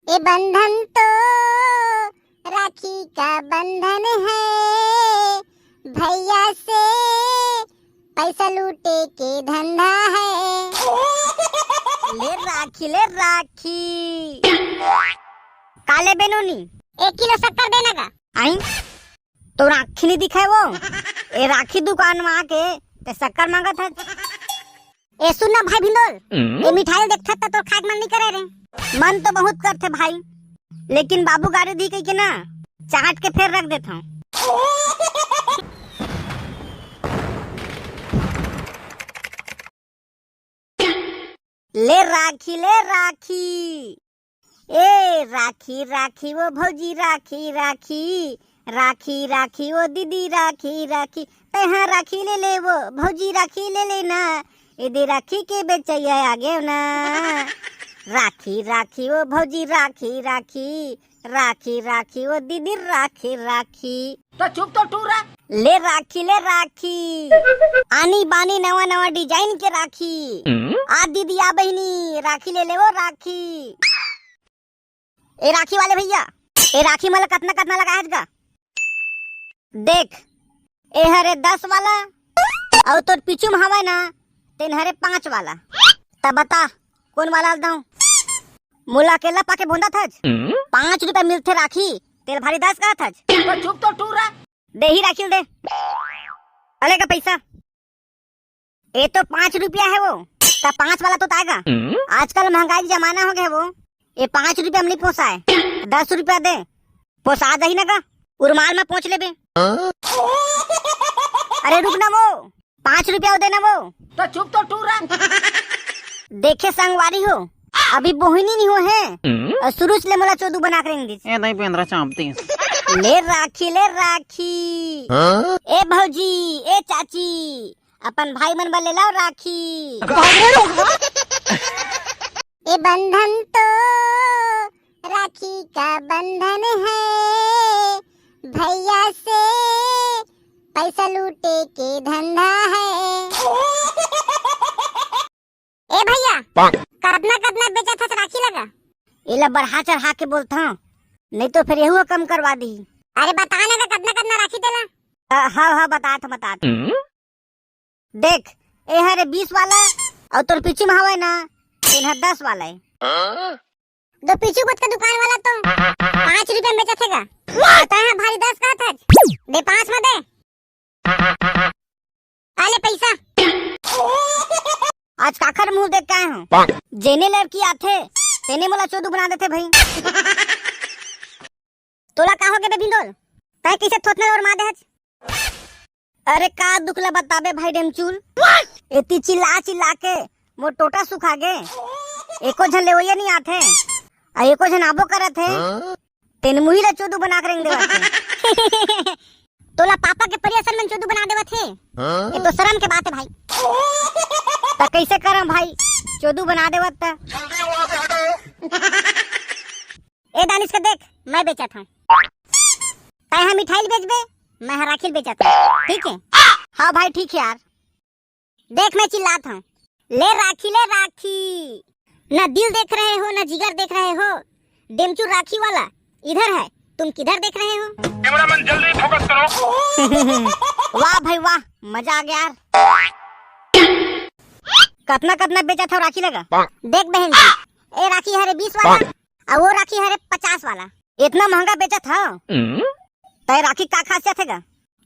ये बंधन तो राखी का बंधन है, भैया से पैसा लूटे के धंधा है। ले राखी काले बेनोनी 1 किलो शक्कर देना का आई तो राखी नहीं दिखाए वो ए राखी दुकान में आके ते शक्कर मांगा था। ए सुनना भाई भिंडोल, ये मिठाई देखता था तो खाक मन नहीं करे रे। मन तो बहुत करते भाई, लेकिन बाबू गाड़ी दी कही के ना चाट के फिर रख देता हूँ। ले राखी ए राखी राखी वो भौजी राखी राखी राखी राखी वो दीदी राखी राखी तहाँ राखी ले ले वो भौजी राखी ले लेना इधर राखी के बेचैया आ गए ना। राखी राखी वो भौजी राखी राखी राखी राखी वो दीदी राखी राखी तो चुप तो टूरा। ले राखी आनी बानी नवा नवा डिजाइन के राखी आ दीदी आ बहनी राखी ले ले वो राखी। ए राखी वाले भैया ए राखी मला कतना कतना लगाए का देख। ए हरे 10 वाला और तोर पीछू में हवा ना तेन हरे 5 वाला। तब बता कौन वाला दाऊं? मुला केला पाके बोंदा था 5 रुपए मिलते राखी तेरे भारी 10 का था। तो चुप तो टूरा। दे ही राखी दे अले का पैसा। ए तो 5 रुपया है वो तब 5 वाला तो आएगा। आजकल महंगाई का जमाना हो गया वो ये 5 रुपया में नहीं पोसाए 10 रुपया दे पोसा दही ना का उर्माल में पहुँच ले बे। अरे रुक ना वो 5 रुपया देना वो। तो चुप तो टूरा। देखे संगवारी हो अभी बोहिनी नहीं हो है और शुरू से ले मोला चोदू बना कर ए नहीं पेंद्रा चांपती ले राखी ए भौजी ए चाची अपन भाई मन बले लाओ राखी। ये बंधन तो राखी का बंधन है, भैया से पैसा लूटे के धंधा है। ए भैया कतना बेचा था राखी लगा? इला बढ़ा चढ़ा के बोलता हूँ नहीं तो फिर यही कम करवा दी। अरे बताना का कतना राखी देला। हाँ बता देख ए हरे 20 वाला और तोर पीछे में हवा ना इन्हें 10 वाला है। दो पीछू गुट का दुकान वाला तो 5 रुपए में बेचा थेगा। पता है भारी 10 का था दे 5 में दे आले पैसा। आज काखर मुंह देख के आए हूँ जेने लड़की आथे तेने मोला चोदू बना देते भाई। तोला का हो गए भिंडोल तय किसे थोथने और मार दे। अरे का दुखला बताबे भाई डेमचूल इतनी चिल्ला के मोर टोटा सुखा गे। एको झन ले वही नहीं आथे आ एको झन आबो करत है तेन मुही ला चोदू बना कर देवा। तोला पापा के परियसन में चोदू बना देवा थे ये तो शर्म के बात है भाई। ता कैसे करम भाई चोदू बना देवत ता। ए दानिश का देख मैं बेचा था तय हम मिठाई बेचबे मैं राखी बेचा था ठीक है। हाँ भाई ठीक है यार। देख मैं चिल्लात हूँ ले राखी ना दिल देख रहे हो ना जिगर देख रहे हो। डेमचू राखी वाला इधर है तुम किधर देख रहे हो? कैमरा मैन जल्दी फोकस करो। वाह भाई वाह मजा आ गया यार। कतना बेचा था राखी लगा? देख बहन जी ए राखी हरे 20 वाला और वो राखी हरे 50 वाला। इतना महंगा बेचा था तय राखी का खासियत है?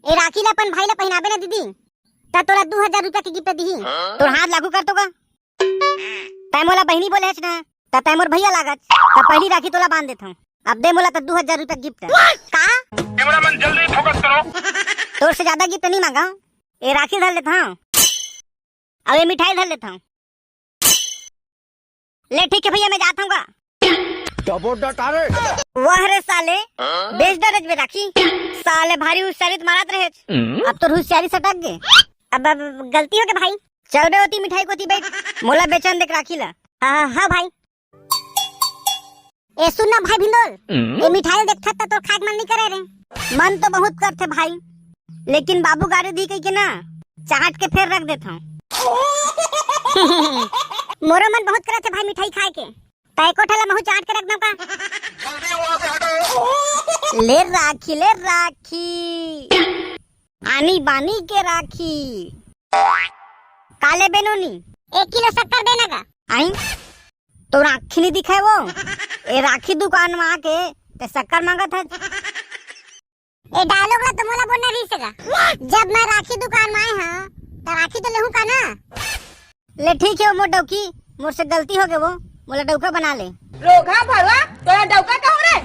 ए राखी ला अपन भाई ला पहनाबे ना दीदी ता तोला 2000 रुपया की गिफ्ट दी। तोर हाथ लागू कर तो का तय मोला बहनी बोले है ना ता तय मोर भैया लागत ता पहली राखी तोला बांध देता हूँ। अब दे मोला ता 2000 रुपया गिफ्ट का। कैमरा मैन जल्दी फोकस करो। तोर से ज्यादा गिफ्ट नहीं मांगा ये राखी धर लेता हूँ अब ये मिठाई धर लेता हूँ। ले ठीक है भैया मैं जाता हूँ। वाह रे साले बेच दरज में राखी साले भारी होशियारी मारत रहे। अब तो होशियारी सटक गए। अब गलती हो गई भाई। चल बे होती मिठाई को बैठ मोला बेचन देख राखी ला। हाँ भाई। ए सुनना भाई भिंडोल ये मिठाई देखता था तो खाक मन नहीं करे रे। मन तो बहुत करते भाई लेकिन बाबू गाड़ी दी कही के ना चाट के फिर रख देता हूँ। मोरो मन बहुत करे थे भाई मिठाई खाए के तय को ठला महू चाट के रख दो का। जल्दी वहाँ से हटो। ले राखी आनी बानी के राखी। काले बेनोनी 1 किलो शक्कर देना का। आई तो राखी नहीं दिखाए वो। ए राखी दुकान में आके ते शक्कर मांगत है। ए डायलॉग ला तो मोला बोलना रही सका। जब मैं राखी दुकान में आए हां तो राखी तो लेहू का ना। ले ठीक है वो मोर डौकी, मोर से गलती हो गए वो, मोला डौका बना ले। रोगा भरवा तोरा डौका कहूं रे।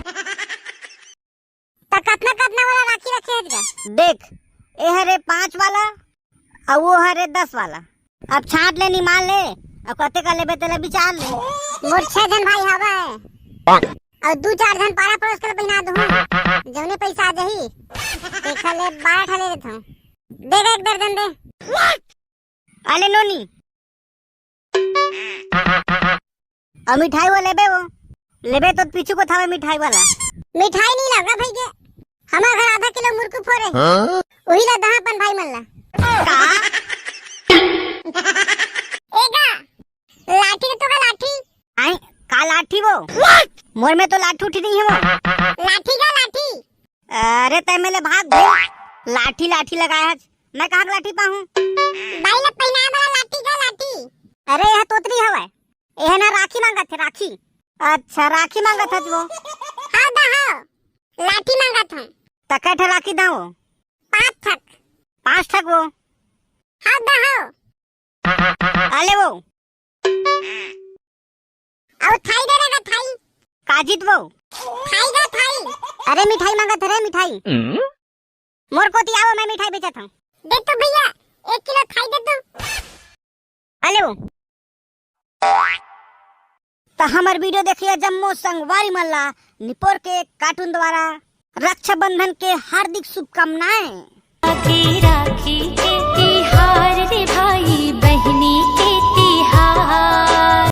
तो कितना वाला राखी रखे है का। देख ए हरे 5 वाला और वो हरे 10 वाला। अब छाट ले निमाल ले और कते का लेबे तेले विचार ले। मोर 6 जन भाई हवा है और 2-4 जन पारा पड़ोस के पहिना दहूं। जौने पैसा आ जाही देखा ले 12 ठले देत हूं। देगा 1 दर्जन दे। अले नोनी और मिठाई वो लेबे तो पीछू को था मिठाई वाला। मिठाई नहीं लगा भाई के। हमार घर आधा किलो मुर्कू फोड़े वही ला दहापन भाई मन ला। एगा लाठी तो का लाठी। आई का लाठी वो मोर में तो लाठी उठी नहीं है वो। लाठी का लाठी। अरे तय मेले भाग गए। लाठी लगाया है, मैं कहाँ लाठी पाऊँ। भाई ला पहिना वाला लाठी का लाठी। अरे यह तोतरी हवा है, यह ना राखी मांगा थे राखी। अच्छा राखी मांगा था वो। हाँ दा हाँ लाठी मांगा था। तकैठ राखी दा वो 5 ठक वो। हाँ दा हाँ अले वो और थाई दे देगा थाई। काजित वो थाई का थाई। अरे मिठाई मांगा था रे मिठाई। मोर को दिया वो, मैं मिठाई बेचा था। दे तो भैया 1 किलो थाई दे दो। अले वो तो हमार वीडियो देखिए जम्मू संगवारी मल्ला निपोर के कार्टून द्वारा रक्षाबंधन के हार्दिक शुभकामनाएं।